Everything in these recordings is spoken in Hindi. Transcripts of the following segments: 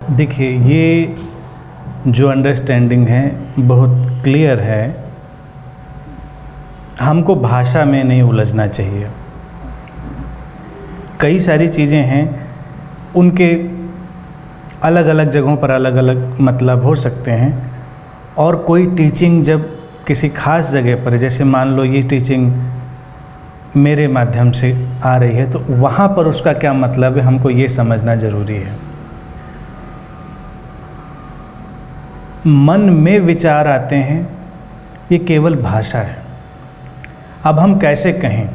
देखिए, ये जो अंडरस्टैंडिंग है बहुत क्लियर है। हमको भाषा में नहीं उलझना चाहिए। कई सारी चीज़ें हैं, उनके अलग अलग जगहों पर अलग अलग मतलब हो सकते हैं। और कोई टीचिंग जब किसी खास जगह पर, जैसे मान लो ये टीचिंग मेरे माध्यम से आ रही है, तो वहाँ पर उसका क्या मतलब है, हमको ये समझना ज़रूरी है। मन में विचार आते हैं, ये केवल भाषा है। अब हम कैसे कहें?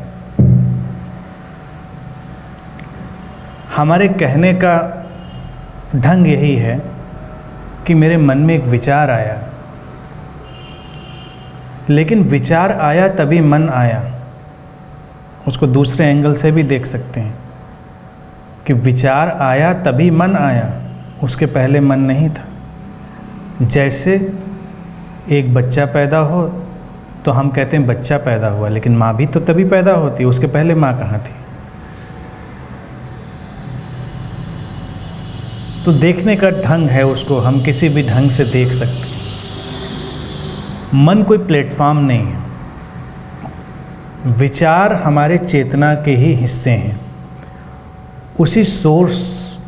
हमारे कहने का ढंग यही है कि मेरे मन में एक विचार आया, लेकिन विचार आया तभी मन आया। उसको दूसरे एंगल से भी देख सकते हैं कि विचार आया तभी मन आया, उसके पहले मन नहीं था। जैसे एक बच्चा पैदा हो तो हम कहते हैं बच्चा पैदा हुआ, लेकिन माँ भी तो तभी पैदा होती है, उसके पहले माँ कहाँ थी? तो देखने का ढंग है, उसको हम किसी भी ढंग से देख सकते हैं। मन कोई प्लेटफॉर्म नहीं है। विचार हमारे चेतना के ही हिस्से हैं, उसी सोर्स,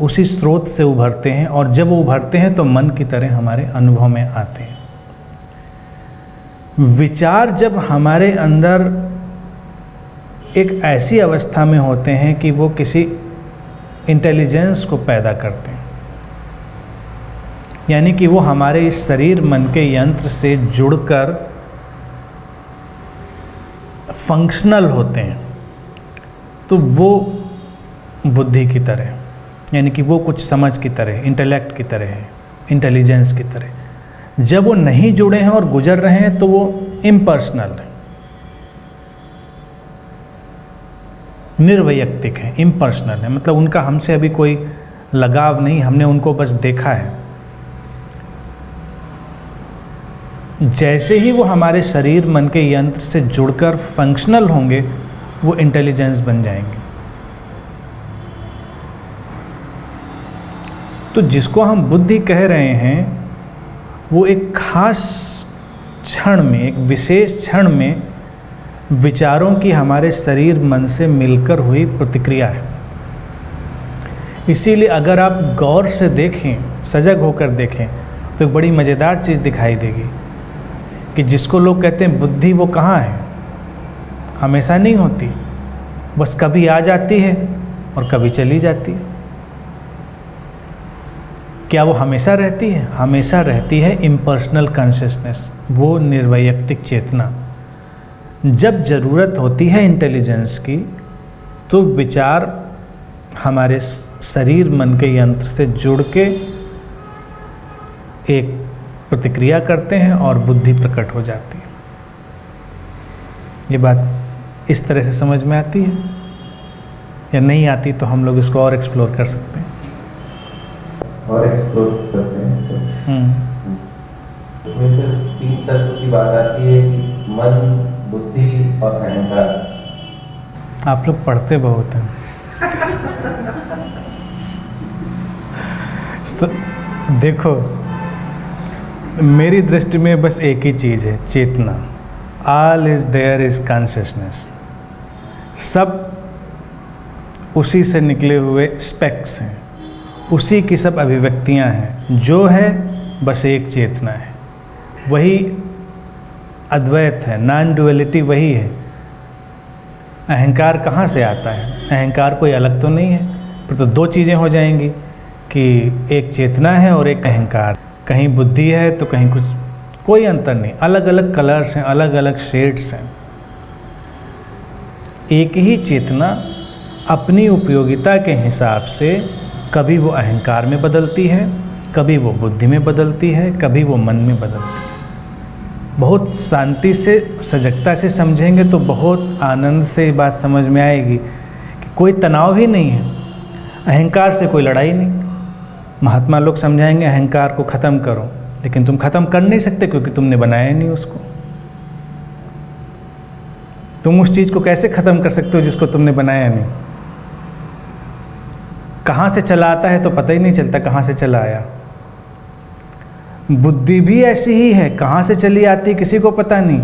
उसी स्रोत से उभरते हैं, और जब वो उभरते हैं तो मन की तरह हमारे अनुभव में आते हैं। विचार जब हमारे अंदर एक ऐसी अवस्था में होते हैं कि वो किसी इंटेलिजेंस को पैदा करते हैं, यानी कि वो हमारे इस शरीर मन के यंत्र से जुड़कर फंक्शनल होते हैं, तो वो बुद्धि की तरह, यानी कि वो कुछ समझ की तरह, इंटेलेक्ट की तरह है, इंटेलिजेंस की तरह। जब वो नहीं जुड़े हैं और गुजर रहे हैं तो वो इम्पर्सनल है, निर्वैयक्तिक है, इम्पर्सनल है। मतलब उनका हमसे अभी कोई लगाव नहीं, हमने उनको बस देखा है। जैसे ही वो हमारे शरीर मन के यंत्र से जुड़कर फंक्शनल होंगे, वो इंटेलिजेंस बन जाएंगे। तो जिसको हम बुद्धि कह रहे हैं, वो एक खास क्षण में, एक विशेष क्षण में विचारों की हमारे शरीर मन से मिलकर हुई प्रतिक्रिया है। इसीलिए अगर आप गौर से देखें, सजग होकर देखें, तो एक बड़ी मज़ेदार चीज़ दिखाई देगी कि जिसको लोग कहते हैं बुद्धि, वो कहाँ है? हमेशा नहीं होती, बस कभी आ जाती है और कभी चली जाती है। क्या वो हमेशा रहती है? हमेशा रहती है इम्पर्सनल कॉन्शियसनेस, वो निर्वैयक्तिक चेतना। जब ज़रूरत होती है इंटेलिजेंस की, तो विचार हमारे शरीर मन के यंत्र से जुड़ के एक प्रतिक्रिया करते हैं और बुद्धि प्रकट हो जाती है। ये बात इस तरह से समझ में आती है या नहीं आती? तो हम लोग इसको और एक्सप्लोर कर सकते हैं। और एक्सप्लोर करते हैं तो इसमें फिर 3 तत्व की बात आती है कि मन, बुद्धि और अहंकार। आप लोग पढ़ते बहुत हैं। देखो, मेरी दृष्टि में बस एक ही चीज़ है, चेतना। All is there is consciousness. सब उसी से निकले हुए स्पेक्स हैं, उसी की सब अभिव्यक्तियां हैं। जो है बस एक चेतना है, वही अद्वैत है, नॉन डुअलिटी वही है। अहंकार कहाँ से आता है? अहंकार कोई अलग तो नहीं है, पर तो 2 चीज़ें हो जाएंगी कि एक चेतना है और एक अहंकार। कहीं बुद्धि है तो कहीं कुछ, कोई अंतर नहीं। अलग अलग कलर्स हैं, अलग अलग शेड्स हैं। एक ही चेतना अपनी उपयोगिता के हिसाब से कभी वो अहंकार में बदलती है, कभी वो बुद्धि में बदलती है, कभी वो मन में बदलती है। बहुत शांति से, सजगता से समझेंगे तो बहुत आनंद से ये बात समझ में आएगी कि कोई तनाव ही नहीं है, अहंकार से कोई लड़ाई नहीं। महात्मा लोग समझाएंगे अहंकार को ख़त्म करो, लेकिन तुम ख़त्म कर नहीं सकते क्योंकि तुमने बनाया नहीं उसको। तुम उस चीज़ को कैसे ख़त्म कर सकते हो जिसको तुमने बनाया नहीं? कहाँ से चला आता है तो पता ही नहीं चलता कहाँ से चला आया। बुद्धि भी ऐसी ही है, कहाँ से चली आती है किसी को पता नहीं।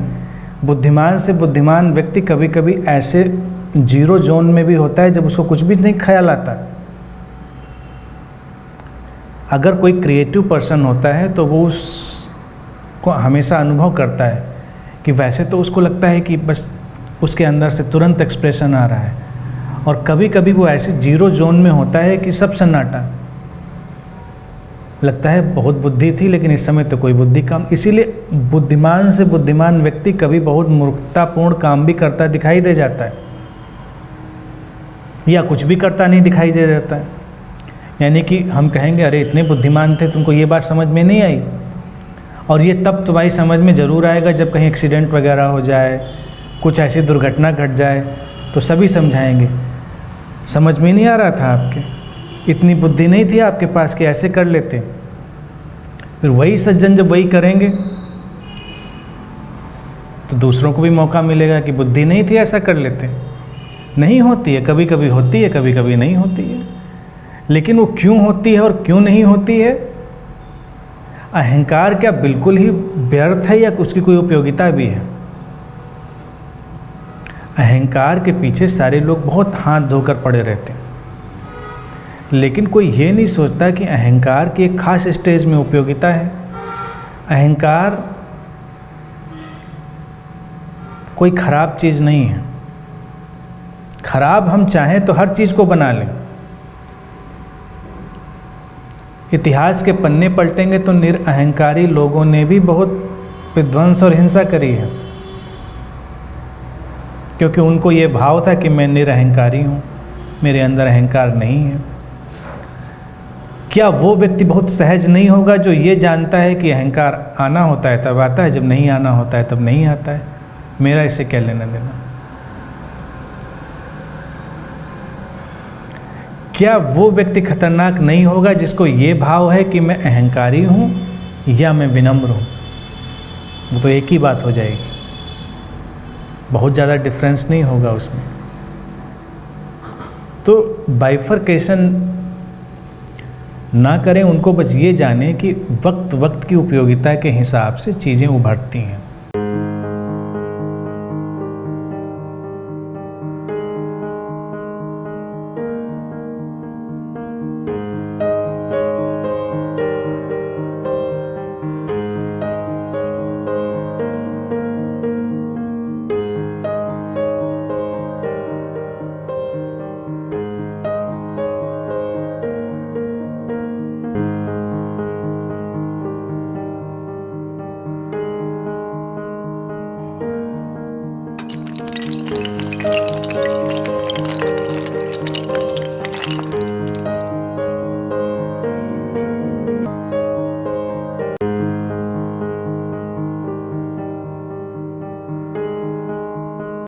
बुद्धिमान से बुद्धिमान व्यक्ति कभी कभी ऐसे जीरो जोन में भी होता है जब उसको कुछ भी नहीं ख्याल आता। अगर कोई क्रिएटिव पर्सन होता है तो वो उसको हमेशा अनुभव करता है कि वैसे तो उसको लगता है कि बस उसके अंदर से तुरंत एक्सप्रेशन आ रहा है, और कभी कभी वो ऐसे जीरो जोन में होता है कि सब सन्नाटा लगता है। बहुत बुद्धि थी लेकिन इस समय तो कोई बुद्धि कम। इसीलिए बुद्धिमान से बुद्धिमान व्यक्ति कभी बहुत मूर्खतापूर्ण काम भी करता दिखाई दे जाता है, या कुछ भी करता नहीं दिखाई दे जाता है। यानी कि हम कहेंगे अरे इतने बुद्धिमान थे, तुमको ये बात समझ में नहीं आई। और ये तब तुम्हारी समझ में ज़रूर आएगा जब कहीं एक्सीडेंट वगैरह हो जाए, कुछ ऐसी दुर्घटना घट जाए, तो सभी समझाएंगे समझ में नहीं आ रहा था आपके, इतनी बुद्धि नहीं थी आपके पास कि ऐसे कर लेते। फिर वही सज्जन जब वही करेंगे तो दूसरों को भी मौका मिलेगा कि बुद्धि नहीं थी ऐसा कर लेते। नहीं होती है, कभी कभी होती है, कभी कभी नहीं होती है। लेकिन वो क्यों होती है और क्यों नहीं होती है? अहंकार क्या बिल्कुल ही व्यर्थ है या उसकी कोई उपयोगिता भी है? अहंकार के पीछे सारे लोग बहुत हाथ धोकर पड़े रहते हैं, लेकिन कोई ये नहीं सोचता कि अहंकार की एक खास स्टेज में उपयोगिता है। अहंकार कोई खराब चीज़ नहीं है। खराब हम चाहें तो हर चीज़ को बना लें। इतिहास के पन्ने पलटेंगे तो निरअहंकारी लोगों ने भी बहुत विध्वंस और हिंसा करी है, क्योंकि उनको ये भाव था कि मैं निरअहंकारी हूँ, मेरे अंदर अहंकार नहीं है। क्या वो व्यक्ति बहुत सहज नहीं होगा जो ये जानता है कि अहंकार आना होता है तब आता है, जब नहीं आना होता है तब नहीं आता है, मेरा इससे क्या लेना देना? क्या वो व्यक्ति खतरनाक नहीं होगा जिसको ये भाव है कि मैं अहंकारी हूँ या मैं विनम्र हूँ? वो तो एक ही बात हो जाएगी, बहुत ज़्यादा डिफरेंस नहीं होगा उसमें। तो बाइफरकेशन ना करें, उनको बस ये जाने कि वक्त वक्त की उपयोगिता के हिसाब से चीज़ें उभरती हैं।